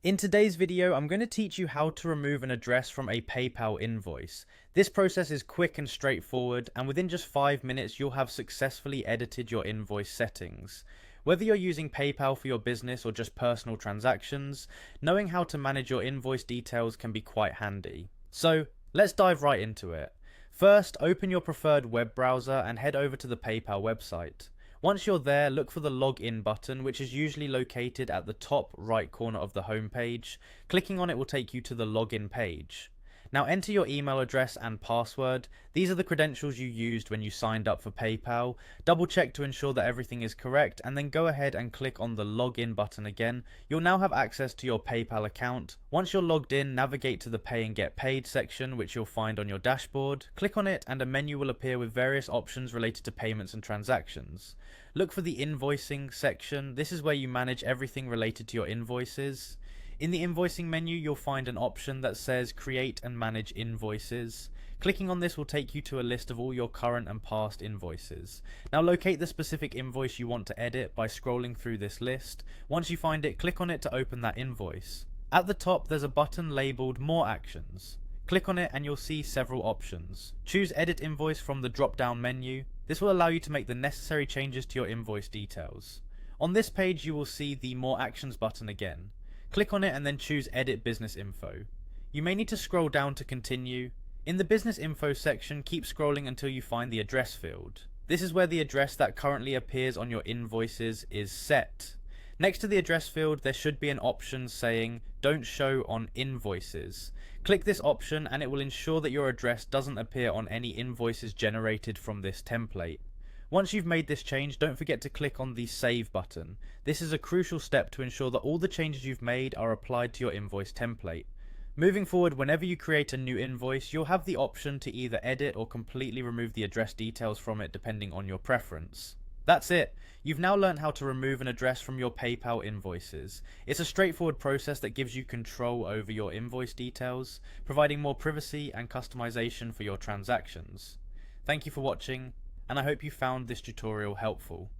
In today's video, I'm going to teach you how to remove an address from a PayPal invoice. This process is quick and straightforward, and within just 5 minutes, you'll have successfully edited your invoice settings. Whether you're using PayPal for your business or just personal transactions, knowing how to manage your invoice details can be quite handy. So, let's dive right into it. First, open your preferred web browser and head over to the PayPal website. Once you're there, look for the login button, which is usually located at the top right corner of the home page. Clicking on it will take you to the login page. Now enter your email address and password. These are the credentials you used when you signed up for PayPal. Double check to ensure that everything is correct, and then go ahead and click on the login button again. You'll now have access to your PayPal account. Once you're logged in, navigate to the Pay and Get Paid section, which you'll find on your dashboard. Click on it and a menu will appear with various options related to payments and transactions. Look for the invoicing section. This is where you manage everything related to your invoices. In the invoicing menu, you'll find an option that says Create and Manage Invoices. Clicking on this will take you to a list of all your current and past invoices. Now locate the specific invoice you want to edit by scrolling through this list. Once you find it, click on it to open that invoice. At the top, there's a button labeled More Actions. Click on it and you'll see several options. Choose Edit Invoice from the drop-down menu. This will allow you to make the necessary changes to your invoice details. On this page, you will see the More Actions button again. Click on it and then choose Edit Business Info. You may need to scroll down to continue. In the Business Info section, keep scrolling until you find the address field. This is where the address that currently appears on your invoices is set. Next to the address field, there should be an option saying Don't Show on Invoices. Click this option and it will ensure that your address doesn't appear on any invoices generated from this template. Once you've made this change, don't forget to click on the Save button. This is a crucial step to ensure that all the changes you've made are applied to your invoice template. Moving forward, whenever you create a new invoice, you'll have the option to either edit or completely remove the address details from it depending on your preference. That's it. You've now learned how to remove an address from your PayPal invoices. It's a straightforward process that gives you control over your invoice details, providing more privacy and customization for your transactions. Thank you for watching, and I hope you found this tutorial helpful.